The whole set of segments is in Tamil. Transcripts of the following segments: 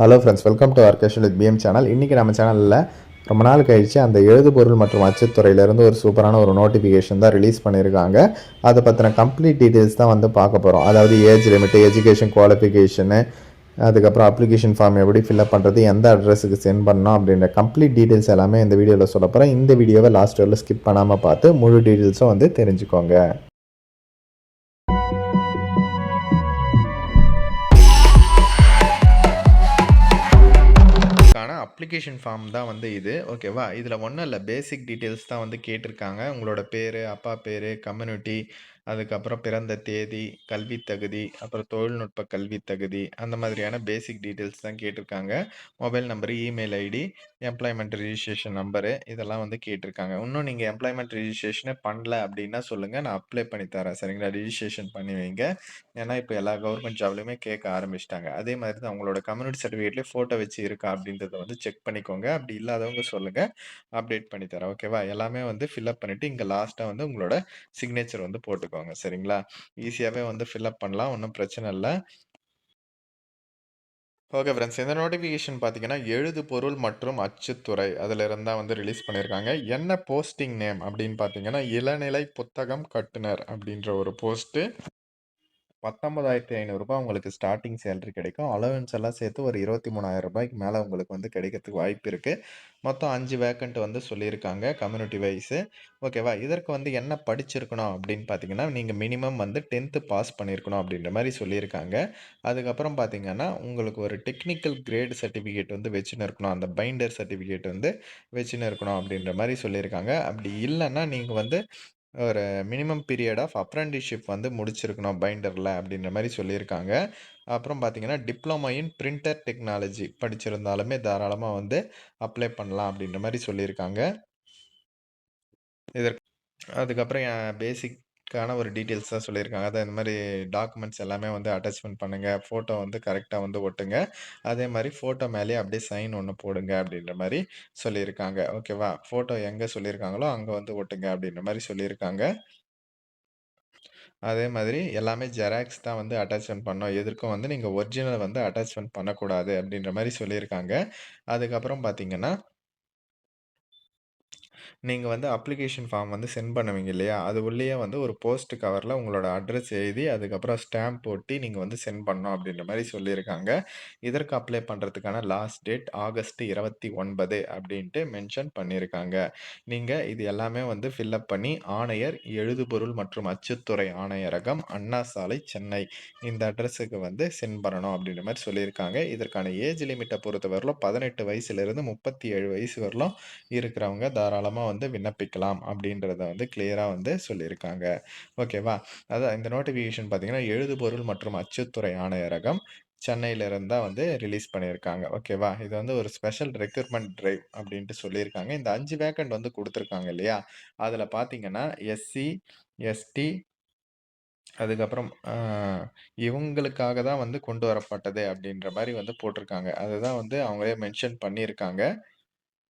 Hello friends, welcome to our education with PM channel. இன்றைக்கி நம்ம சேனலில் ரொம்ப நாள் கழித்து அந்த எழுதுபொருள் மற்றும் அச்சுத்துறையிலேருந்து ஒரு சூப்பரான ஒரு நோட்டிஃபிகேஷன் தான் ரிலீஸ் பண்ணியிருக்காங்க. அதை பற்றின கம்ப்ளீட் டீட்டெயில்ஸ் தான் வந்து பார்க்க போகிறோம். அதாவது ஏஜ் லிமிட்டு, எஜுகேஷன் குவாலிஃபிகேஷனு, அதுக்கப்புறம் அப்ளிகேஷன் ஃபார்ம் எப்படி ஃபில்அப் பண்ணுறது, எந்த அட்ரஸுக்கு சென்ட் பண்ணணும் அப்படின்ற கம்ப்ளீட் டீட்டெயில்ஸ் எல்லாமே இந்த வீடியோவில் சொல்ல போகிறேன். இந்த வீடியோவை லாஸ்ட் வரல ஸ்கிப் பண்ணாமல் பார்த்து முழு டீட்டெயில்ஸும் வந்து தெரிஞ்சுக்கோங்க. அப்ளிகேஷன் ஃபார்ம் தான் வந்து இது, ஓகேவா? இதில் ஒன்றும் இல்லை, பேசிக் டீட்டெயில்ஸ் தான் வந்து கேட்டிருக்காங்க. உங்களோட பேர், அப்பா பேர், கம்யூனிட்டி, அதுக்கப்புறம் பிறந்த தேதி, கல்வி தகுதி, அப்புறம் தொழில்நுட்ப கல்வி தகுதி, அந்த மாதிரியான பேசிக் டீட்டெயில்ஸ் தான் கேட்டிருக்காங்க. Mobile number, email ID, employment registration number, இதெல்லாம் வந்து கேட்டிருக்காங்க. இன்னும் நீங்கள் எம்ப்ளாய்மெண்ட் ரிஜிஸ்ட்ரேஷனே பண்ணல அப்படின்னா சொல்லுங்கள், நான் அப்ளை பண்ணி தரேன். சரிங்களா? ரிஜிஸ்ட்ரேஷன் பண்ணி வைங்க. ஏன்னா இப்போ எல்லா கவர்மெண்ட் ஜாப்லையுமே கேட்க ஆரம்பிச்சிட்டாங்க. அதே மாதிரி தான் உங்களோட கம்யூனிட்டி சர்டிஃபிகேட்லேயே ஃபோட்டோ வச்சு இருக்கா அப்படின்றத வந்து செக் பண்ணிக்கோங்க. அப்படி இல்லாதவங்க சொல்லுங்கள், அப்டேட் பண்ணி தரேன். ஓகேவா? எல்லாமே வந்து ஃபில்அப் பண்ணிவிட்டு இங்கே லாஸ்ட்டாக வந்து உங்களோட சிக்னேச்சர் வந்து போட்டுக்கோங்க. சரிங்களா? ஈஸியாவே வந்து ஃபில்அப் பண்ணலாம், ஒன்றும் பிரச்சனை இல்லை. ஓகே ஃப்ரெண்ட்ஸ், இந்த நோட்டிஃபிகேஷன் பார்த்தீங்கன்னா எழுது பொருள் மற்றும் அச்சுத்துறை அதில் இருந்தால் வந்து ரிலீஸ் பண்ணியிருக்காங்க. என்ன போஸ்டிங் நேம் அப்படின்னு பார்த்தீங்கன்னா இளநிலை புத்தகம் கட்டுனர் அப்படின்ற ஒரு போஸ்ட்டு. 19,500 உங்களுக்கு ஸ்டார்டிங் சேலரி கிடைக்கும். அலவன்ஸ் எல்லாம் சேர்த்து ஒரு 23,000 மேலே உங்களுக்கு வந்து கிடைக்கிறதுக்கு வாய்ப்பு இருக்குது. மொத்தம் 5 வேக்கண்ட் வந்து சொல்லியிருக்காங்க கம்யூனிட்டி வைஸு. ஓகேவா? இதற்கு வந்து என்ன படிச்சிருக்கணும் அப்படின்னு பார்த்தீங்கன்னா, நீங்கள் மினிமம் வந்து 10th பாஸ் பண்ணியிருக்கணும் அப்படின்ற மாதிரி சொல்லியிருக்காங்க. அதுக்கப்புறம் பார்த்தீங்கன்னா, உங்களுக்கு ஒரு டெக்னிக்கல் கிரேட் சர்டிஃபிகேட் வந்து வச்சுன்னு இருக்கணும். அந்த பைண்டர் சர்டிஃபிகேட் வந்து வச்சுன்னு இருக்கணும் அப்படின்ற மாதிரி சொல்லியிருக்காங்க. அப்படி இல்லைன்னா நீங்கள் வந்து ஒரு மினிமம் பீரியட் ஆஃப் அப்ரெண்டிஸ்ஷிப் வந்து முடிச்சிருக்கணும் பைண்டரில் அப்படின்ற மாதிரி சொல்லியிருக்காங்க. அப்புறம் பார்த்தீங்கன்னா, டிப்ளமோ இன் பிரிண்டர் டெக்னாலஜி படிச்சிருந்தாலுமே தாராளமாக வந்து அப்ளை பண்ணலாம் அப்படின்ற மாதிரி சொல்லியிருக்காங்க. இதற்கு அதுக்கப்புறம் பேசிக்கான ஒரு டீட்டெயில்ஸ் தான் சொல்லியிருக்காங்க. அதான் இந்த மாதிரி டாக்குமெண்ட்ஸ் எல்லாமே வந்து அட்டாச்மெண்ட் பண்ணுங்கள், ஃபோட்டோ வந்து கரெக்டாக வந்து ஒட்டுங்க, அதே மாதிரி ஃபோட்டோ மேலேயே அப்படியே சைன் ஒன்று போடுங்க அப்படின்ற மாதிரி சொல்லியிருக்காங்க. ஓகேவா? ஃபோட்டோ எங்கே சொல்லியிருக்காங்களோ அங்கே வந்து ஒட்டுங்க அப்படின்ற மாதிரி சொல்லியிருக்காங்க. அதே மாதிரி எல்லாமே ஜெராக்ஸ் தான் வந்து அட்டாச்மெண்ட் பண்ணணும். எதற்கும் வந்து நீங்கள் ஒரிஜினல் வந்து அட்டாச்மெண்ட் பண்ணக்கூடாது அப்படின்ற மாதிரி சொல்லியிருக்காங்க. அதுக்கப்புறம் பார்த்தீங்கன்னா, நீங்கள் வந்து அப்ளிகேஷன் ஃபார்ம் வந்து சென்ட் பண்ணுவீங்க இல்லையா? அது உள்ளேயே வந்து ஒரு போஸ்ட் கவரில் உங்களோட அட்ரஸ் எழுதி, அதுக்கப்புறம் ஸ்டாம்ப் ஒட்டி நீங்கள் வந்து சென்ட் பண்ணணும் அப்படின்ற மாதிரி சொல்லியிருக்காங்க. இதற்கு அப்ளை பண்ணுறதுக்கான லாஸ்ட் டேட் ஆகஸ்ட் 29 அப்படின்ட்டு மென்ஷன் பண்ணியிருக்காங்க. நீங்கள் இது எல்லாமே வந்து ஃபில்அப் பண்ணி ஆணையர், எழுதுபொருள் மற்றும் அச்சுத்துறை ஆணையரகம், அண்ணா சாலை, சென்னை இந்த அட்ரஸுக்கு வந்து சென்ட் பண்ணணும் அப்படின்ற மாதிரி சொல்லியிருக்காங்க. இதற்கான ஏஜ் லிமிட்டை பொறுத்தவரையிலும் 18 வயசுலேருந்து 37 வயசு வரலும் இருக்கிறவங்க தாராளமாக வந்து விண்ணப்பிக்கலாம் அப்படின்றத வந்து கிளியராக வந்து சொல்லியிருக்காங்க. ஓகேவா? அதான் இந்த நோட்டிஃபிகேஷன் பார்த்தீங்கன்னா எழுதுபொருள் மற்றும் அச்சுத்துறை ஆணையரகம் சென்னையிலிருந்து தான் வந்து ரிலீஸ் பண்ணியிருக்காங்க. ஓகேவா? இது வந்து ஒரு ஸ்பெஷல் ரெக்ரூட்மெண்ட் டிரைவ் அப்படின்ட்டு சொல்லியிருக்காங்க. இந்த 5 வேக்கண்ட் வந்து கொடுத்துருக்காங்க இல்லையா? அதில் பார்த்தீங்கன்னா எஸ்சி, எஸ்டி, அதுக்கப்புறம் இவங்களுக்காக தான் வந்து கொண்டு வரப்பட்டது அப்படின்ற மாதிரி வந்து போட்டிருக்காங்க. அதுதான் வந்து அவங்களே மென்ஷன் பண்ணியிருக்காங்க.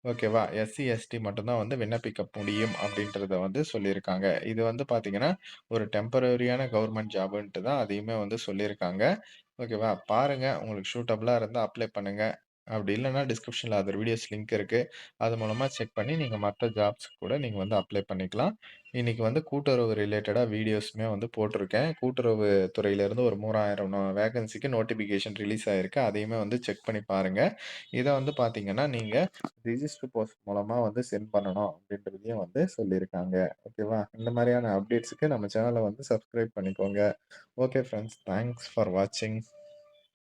ஓகேவா? எஸ்சி, எஸ்டி மட்டும் தான் வந்து விண்ணப்பிக்க முடியும் அப்படின்றத வந்து சொல்லியிருக்காங்க. இது வந்து பார்த்தீங்கன்னா, ஒரு டெம்பரரியான கவர்மெண்ட் ஜாப்ன்ட்டு தான் அதையுமே வந்து சொல்லியிருக்காங்க. ஓகேவா? பாருங்க, உங்களுக்கு சூட்டபிளா இருந்தா அப்ளை பண்ணுங்க. அப்படி இல்லன்னா டிஸ்கிரிப்ஷன்ல அதர் வீடியோஸ் லிங்க் இருக்கு. அது மூலமா செக் பண்ணி நீங்க மத்த ஜாப்ஸ்க்கு கூட நீங்க வந்து அப்ளை பண்ணிக்கலாம். இன்னைக்கு வந்து கூட்டுறவு ரிலேட்டடா வீடியோஸுமே வந்து போட்டிருக்கேன். கூட்டுறவு துறையிலேருந்து ஒரு 3000 வேகன்சிக்கு நோட்டிஃபிகேஷன் ரிலீஸ் ஆயிருக்கு. அதையுமே வந்து செக் பண்ணி பாருங்க. இத வந்து பார்த்தீங்கன்னா, நீங்க ரிஜிஸ்டர் போஸ்ட் மூலமா வந்து சென்ட் பண்ணணும் அப்படின்றதையும் வந்து சொல்லியிருக்காங்க. ஓகேவா? இந்த மாதிரியான அப்டேட்ஸ்க்கு நம்ம சேனலை வந்து சப்ஸ்கிரைப் பண்ணிக்கோங்க. ஓகே ஃப்ரெண்ட்ஸ், தேங்க்ஸ் ஃபார் வாட்சிங்.